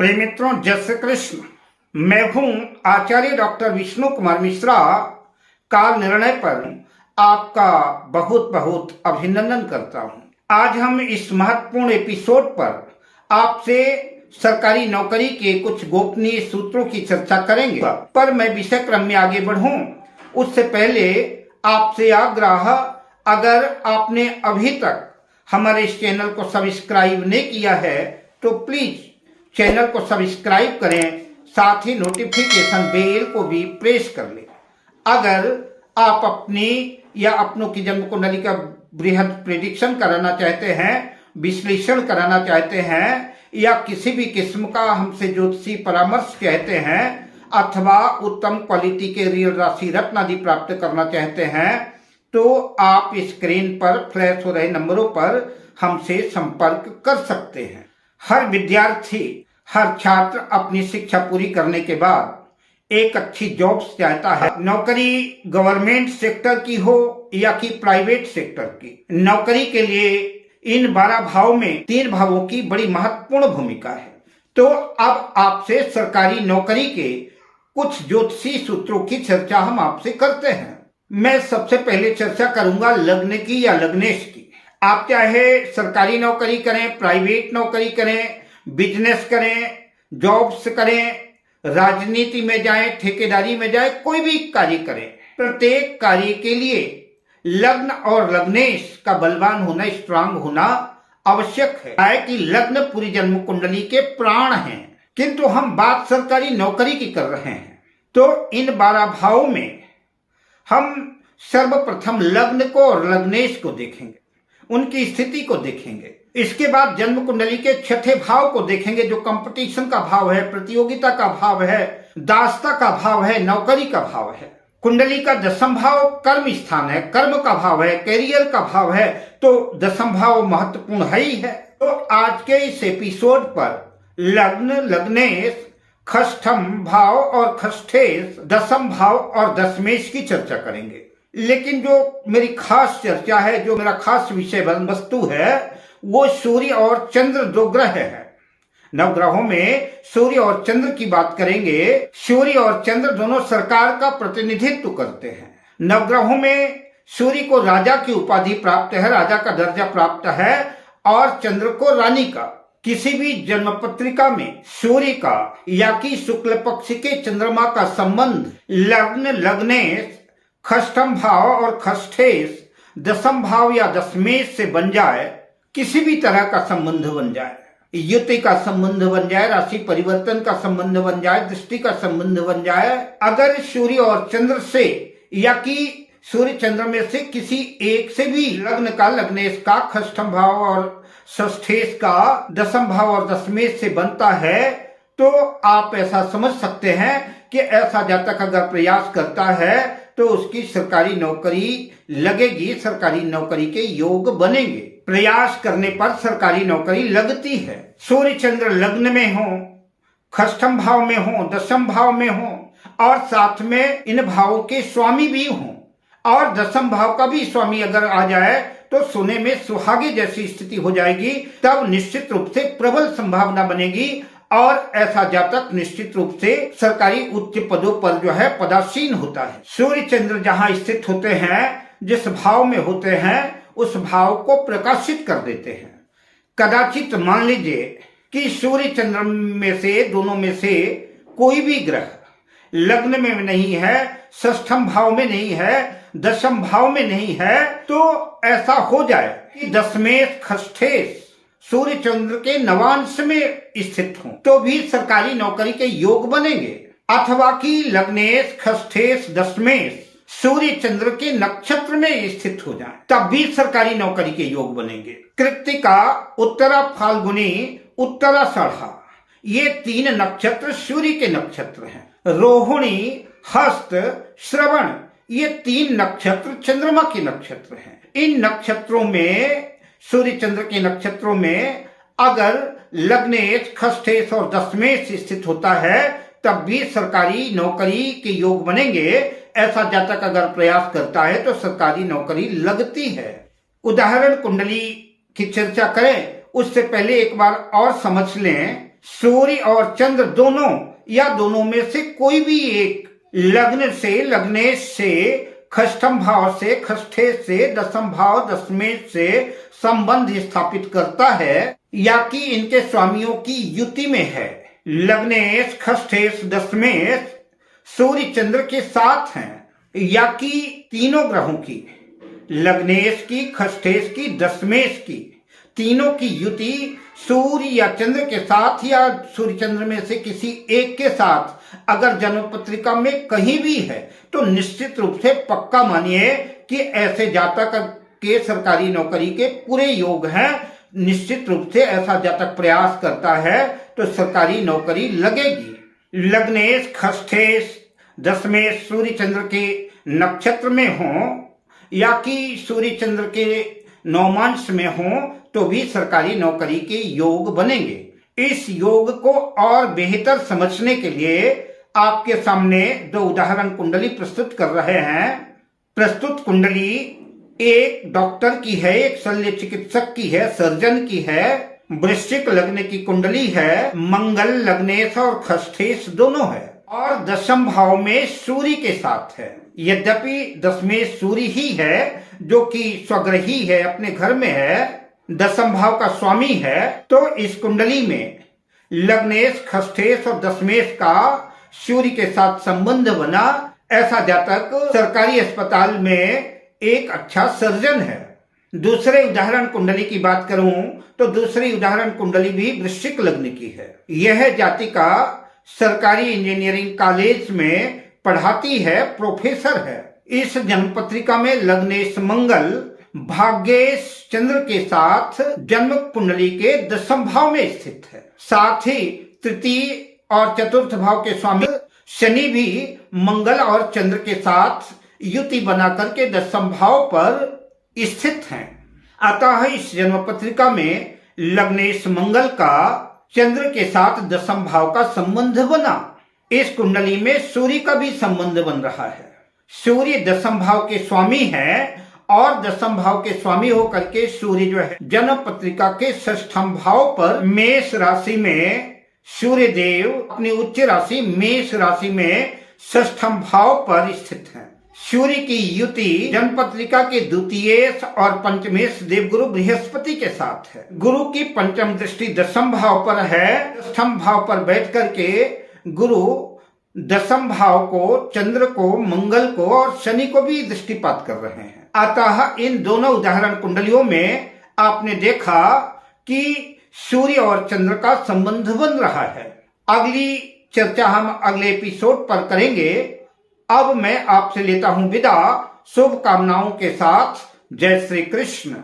प्रिय मित्रों, जय श्री कृष्ण। मैं हूं आचार्य डॉक्टर विष्णु कुमार मिश्रा। काल निर्णय पर आपका बहुत बहुत अभिनंदन करता हूं। आज हम इस महत्वपूर्ण एपिसोड पर आपसे सरकारी नौकरी के कुछ गोपनीय सूत्रों की चर्चा करेंगे। पर मैं विषय क्रम में आगे बढ़ूं उससे पहले आपसे आग्रह, अगर आपने अभी तक हमारे इस चैनल को सब्सक्राइब नहीं किया है तो प्लीज चैनल को सब्सक्राइब करें, साथ ही नोटिफिकेशन बेल को भी प्रेस कर लें। अगर आप अपनी या अपनों की जन्म कुंडली का बृहद प्रेडिक्शन कराना चाहते हैं, विश्लेषण कराना चाहते हैं, या किसी भी किस्म का हमसे ज्योतिषी परामर्श चाहते हैं, अथवा उत्तम क्वालिटी के रियल राशि रत्न आदि प्राप्त करना चाहते हैं, तो आप स्क्रीन पर फ्लैश हो रहे नंबरों पर हमसे संपर्क कर सकते हैं। हर विद्यार्थी, हर छात्र अपनी शिक्षा पूरी करने के बाद एक अच्छी जॉब चाहता है। नौकरी गवर्नमेंट सेक्टर की हो या कि प्राइवेट सेक्टर की, नौकरी के लिए इन 12 भाव में 3 भावों की बड़ी महत्वपूर्ण भूमिका है। तो अब आपसे सरकारी नौकरी के कुछ ज्योतिषी सूत्रों की चर्चा हम आपसे करते हैं। मैं सबसे पहले चर्चा करूंगा लग्न की या लग्नेश की। आप चाहे सरकारी नौकरी करें, प्राइवेट नौकरी करें, बिजनेस करें, जॉब्स करें, राजनीति में जाएं, ठेकेदारी में जाएं, कोई भी कार्य करें, प्रत्येक कार्य के लिए लग्न और लग्नेश का बलवान होना, स्ट्रांग होना आवश्यक है कि लग्न पूरी जन्म कुंडली के प्राण हैं। किंतु हम बात सरकारी नौकरी की कर रहे हैं, तो इन 12 भावों में हम सर्वप्रथम लग्न को और लग्नेश को देखेंगे, उनकी स्थिति को देखेंगे। इसके बाद जन्म कुंडली के 6ठे भाव को देखेंगे, जो कंपटीशन का भाव है, प्रतियोगिता का भाव है, दासता का भाव है, नौकरी का भाव है। कुंडली का 10वां भाव कर्म स्थान है, कर्म का भाव है, कैरियर का भाव है, तो 10वां भाव महत्वपूर्ण है ही है। तो आज के इस एपिसोड पर लग्न, लग्नेश, खष्ठम भाव और खष्ठेश, 10वां भाव और दशमेश की चर्चा करेंगे। लेकिन जो मेरी खास चर्चा है, जो मेरा खास विषय वस्तु है, वो सूर्य और चंद्र 2 ग्रह है। नवग्रहों में सूर्य और चंद्र की बात करेंगे। सूर्य और चंद्र दोनों सरकार का प्रतिनिधित्व करते हैं। नवग्रहों में सूर्य को राजा की उपाधि प्राप्त है, राजा का दर्जा प्राप्त है, और चंद्र को रानी का। किसी भी जन्म पत्रिका में सूर्य का या कि शुक्ल पक्ष के चंद्रमा का संबंध लग्न, लग्नेश, खष्ठम भाव और खष्ठेश, 10वां भाव या दशमेश से बन जाए, किसी भी तरह का संबंध बन जाए, युति का संबंध बन जाए, राशि परिवर्तन का संबंध बन जाए, दृष्टि का संबंध बन जाए, अगर सूर्य और चंद्र से या कि सूर्य चंद्र में से किसी एक से भी लग्न का, लग्नेश का, खष्ठम भाव और षष्ठेश का, 10वां भाव और दशमेश से बनता है, तो आप ऐसा समझ सकते हैं कि ऐसा जातक अगर प्रयास करता है तो उसकी सरकारी नौकरी लगेगी, सरकारी नौकरी के योग बनेंगे। प्रयास करने पर सरकारी नौकरी लगती है। सूर्य चंद्र लग्न में हो, खष्ठम भाव में हो, 10वां भाव में हो, और साथ में इन भावों के स्वामी भी हों, और 10वां भाव का भी स्वामी अगर आ जाए तो सोने में सुहागे जैसी स्थिति हो जाएगी। तब निश्चित रूप से प्रबल संभावना बनेगी, और ऐसा जातक निश्चित रूप से सरकारी उच्च पदों पर जो है पदासीन होता है। सूर्य चंद्र जहां स्थित होते हैं, जिस भाव में होते हैं, उस भाव को प्रकाशित कर देते हैं। कदाचित मान लीजिए कि सूर्य चंद्र में से, दोनों में से कोई भी ग्रह लग्न में नहीं है, षष्ठम भाव में नहीं है, 10वां भाव में नहीं है, तो ऐसा हो जाए कि दशमेश, खष्ठेश सूर्य चंद्र के नवांश में स्थित हों, तो भी सरकारी नौकरी के योग बनेंगे। अथवा कि लग्नेश, खष्ठेश, दशमेश सूर्य चंद्र के नक्षत्र में स्थित हो जाएं, तब भी सरकारी नौकरी के योग बनेंगे। कृत्तिका, उत्तरा फाल्गुनी, उत्तराषाढ़ा, ये 3 नक्षत्र सूर्य के नक्षत्र हैं। रोहिणी, हस्त, श्रवण, ये 3 नक्षत्र चंद्रमा के नक्षत्र हैं। इन नक्षत्रों में, सूर्य चंद्र के नक्षत्रों में अगर लग्नेश, खष्ठेश और दशमेश स्थित होता है, तब भी सरकारी नौकरी के योग बनेंगे। ऐसा जातक अगर प्रयास करता है तो सरकारी नौकरी लगती है। उदाहरण कुंडली की चर्चा करें उससे पहले एक बार और समझ लें सूर्य और चंद्र दोनों या दोनों में से कोई भी एक लग्न से, लग्नेश से, खष्टम भाव से, खष्ठेश से, दशम भाव दशमेश से संबंध स्थापित करता है या कि इनके स्वामियों की युति में है। लग्नेश, खष्ठेश, दशमेश सूर्य चंद्र के साथ हैं या कि तीनों ग्रहों की, लग्नेश की, खष्ठेश की, दशमेश की, तीनों की युति सूर्य या चंद्र के साथ या सूर्य चंद्र में से किसी एक के साथ अगर जन्म पत्रिका में कहीं भी है तो निश्चित रूप से पक्का मानिए कि ऐसे जातक के सरकारी नौकरी के पूरे योग हैं। निश्चित रूप से ऐसा जातक प्रयास करता है तो सरकारी नौकरी लगेगी। लग्नेश, खष्ठेश, दशमेश सूर्य चंद्र के नक्षत्र में हो या कि सूर्य चंद्र के नौमांश में हो तो भी सरकारी नौकरी के योग बनेंगे। इस योग को और बेहतर समझने के लिए आपके सामने दो उदाहरण कुंडली प्रस्तुत कर रहे हैं। प्रस्तुत कुंडली एक डॉक्टर की है, एक शल्य चिकित्सक की है, सर्जन की है। वृश्चिक लग्न की कुंडली है, मंगल, लग्नेश और खष्ठेश दोनों है और दशम भाव में सूर्य के साथ है। यद्यपि दशमेश सूर्य ही है जो कि स्वग्रही है, अपने घर में है, दशम भाव का स्वामी है, तो इस कुंडली में लग्नेश, खष्ठेश और दशमेश का सूर्य के साथ संबंध बना। ऐसा जातक सरकारी अस्पताल में एक अच्छा सर्जन है। दूसरे उदाहरण कुंडली की बात करूं तो दूसरी उदाहरण कुंडली भी वृश्चिक लग्न की है। यह जातिका सरकारी इंजीनियरिंग कॉलेज में पढ़ाती है, प्रोफेसर है। इस जन्म पत्रिका में लग्नेश मंगल भाग्येश चंद्र के साथ जन्म कुंडली के दशम भाव में स्थित है। साथ ही तृतीय और चतुर्थ भाव के स्वामी शनि भी मंगल और चंद्र के साथ युति बना करके दशम भाव पर स्थित हैं। अतः इस जन्म पत्रिका में लग्नेश मंगल का चंद्र के साथ दशम भाव का संबंध बना। इस कुंडली में सूर्य का भी संबंध बन रहा है। सूर्य दशम भाव के स्वामी है और दशम भाव के स्वामी होकर के सूर्य जो है जन्म पत्रिका के षष्ठम भाव पर मेष राशि में सूर्य देव अपनी उच्च राशि मेष राशि में षष्ठम भाव पर स्थित हैं। सूर्य की युति जन्म पत्रिका के द्वितीय और पंचमेश देवगुरु बृहस्पति के साथ है। गुरु की पंचम दृष्टि दशम भाव पर है। षष्ठम भाव पर बैठ करके गुरु दशम भाव को, चंद्र को, मंगल को और शनि को भी दृष्टिपात कर रहे हैं। अतः इन दोनों उदाहरण कुंडलियों में आपने देखा कि सूर्य और चंद्र का संबंध बन रहा है। अगली चर्चा हम अगले एपिसोड पर करेंगे। अब मैं आपसे लेता हूं विदा, शुभकामनाओं के साथ। जय श्री कृष्ण।